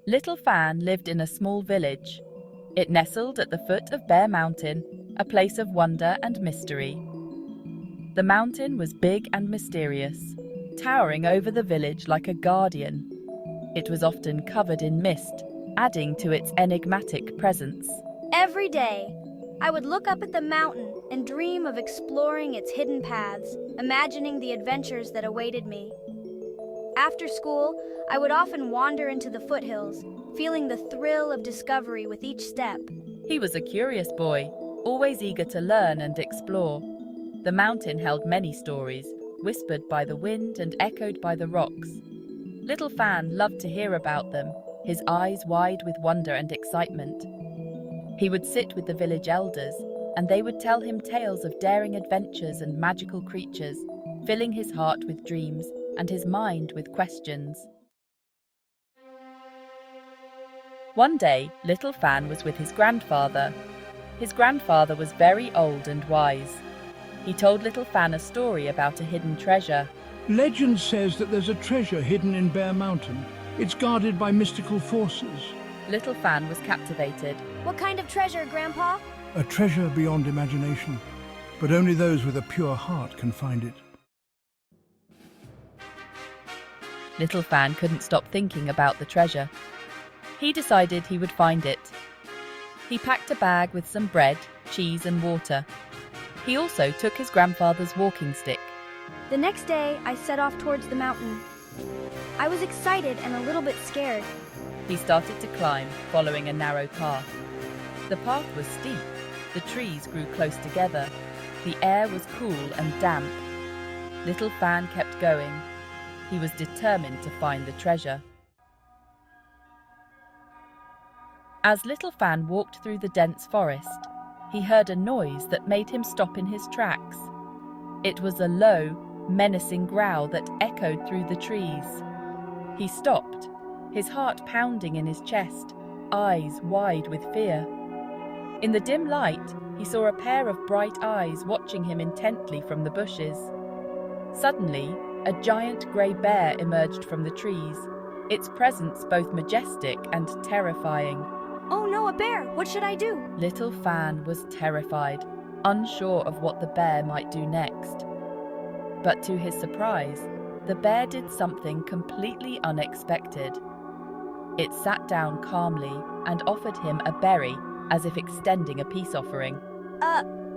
Little Fan lived in a small village. It nestled at the foot of Bear Mountain, a place of wonder and mystery. The mountain was big and mysterious, towering over the village like a guardian. It was often covered in mist, adding to its enigmatic presence. Every day, I would look up at the mountain and dream of exploring its hidden paths, imagining the adventures that awaited me. After school, I would often wander into the foothills, feeling the thrill of discovery with each step. He was a curious boy, always eager to learn and explore. The mountain held many stories, whispered by the wind and echoed by the rocks. Little Fan loved to hear about them, his eyes wide with wonder and excitement. He would sit with the village elders, and they would tell him tales of daring adventures and magical creatures, filling his heart with dreams and his mind with questions. One day, Little Fan was with his grandfather. His grandfather was very old and wise. He told Little Fan a story about a hidden treasure. Legend says that there's a treasure hidden in Bear Mountain. It's guarded by mystical forces. Little Fan was captivated. What kind of treasure, Grandpa? A treasure beyond imagination, but only those with a pure heart can find it. Little Fan couldn't stop thinking about the treasure. He decided he would find it. He packed a bag with some bread, cheese and water. He also took his grandfather's walking stick. The next day, I set off towards the mountain. I was excited and a little bit scared. He started to climb, following a narrow path. The path was steep. The trees grew close together. The air was cool and damp. Little Fan kept going. He was determined to find the treasure. As Little Fan walked through the dense forest, he heard a noise that made him stop in his tracks. It was a low, menacing growl that echoed through the trees. He stopped, his heart pounding in his chest, eyes wide with fear. In the dim light, he saw a pair of bright eyes watching him intently from the bushes. Suddenly, a giant grey bear emerged from the trees, its presence both majestic and terrifying. Oh no, a bear! What should I do? Little Fan was terrified, unsure of what the bear might do next. But to his surprise, the bear did something completely unexpected. It sat down calmly and offered him a berry, as if extending a peace offering.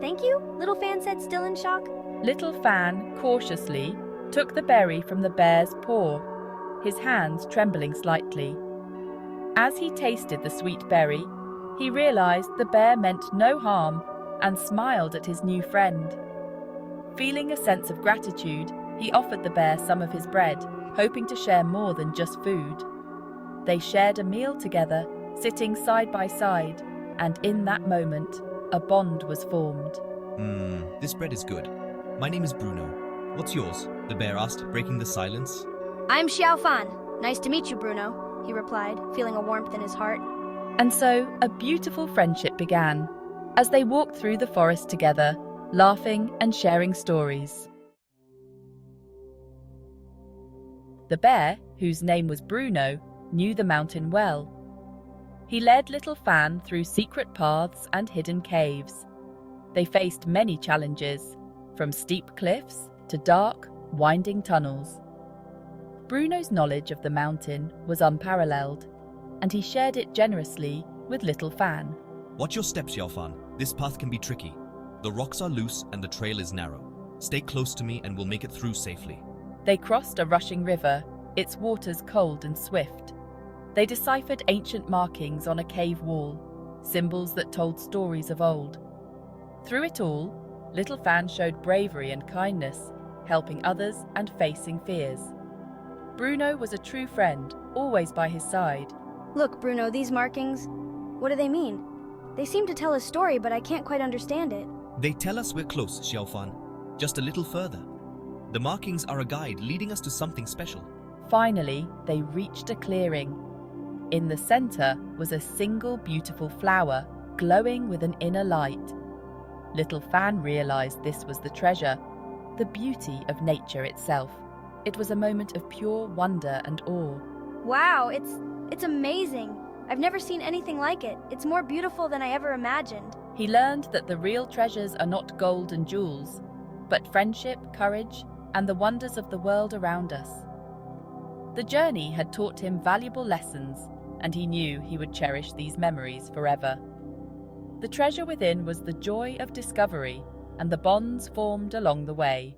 Thank you? Little Fan said, still in shock. Little Fan cautiously took the berry from the bear's paw, his hands trembling slightly. As he tasted the sweet berry, he realized the bear meant no harm and smiled at his new friend. Feeling a sense of gratitude, he offered the bear some of his bread, hoping to share more than just food. They shared a meal together, sitting side by side, and in that moment, a bond was formed. This bread is good. My name is Bruno. What's yours? The bear asked, breaking the silence. I'm Xiao Fan. Nice to meet you, Bruno, he replied, feeling a warmth in his heart. And so, a beautiful friendship began, as they walked through the forest together, laughing and sharing stories. The bear, whose name was Bruno, knew the mountain well. He led Little Fan through secret paths and hidden caves. They faced many challenges, from steep cliffs to dark, winding tunnels. Bruno's knowledge of the mountain was unparalleled, and he shared it generously with Little Fan. Watch your steps, Xiaofan. This path can be tricky. The rocks are loose and the trail is narrow. Stay close to me and we'll make it through safely. They crossed a rushing river, its waters cold and swift. They deciphered ancient markings on a cave wall, symbols that told stories of old. Through it all, Little Fan showed bravery and kindness, helping others and facing fears. Bruno was a true friend, always by his side. Look, Bruno, these markings, what do they mean? They seem to tell a story, but I can't quite understand it. They tell us we're close, Xiaofan. Just a little further. The markings are a guide leading us to something special. Finally, they reached a clearing. In the center was a single beautiful flower, glowing with an inner light. Little Fan realized this was the treasure, the beauty of nature itself. It was a moment of pure wonder and awe. Wow, it's It's amazing. I've never seen anything like it. It's more beautiful than I ever imagined. He learned that the real treasures are not gold and jewels, but friendship, courage, and the wonders of the world around us. The journey had taught him valuable lessons, and he knew he would cherish these memories forever. The treasure within was the joy of discovery and the bonds formed along the way.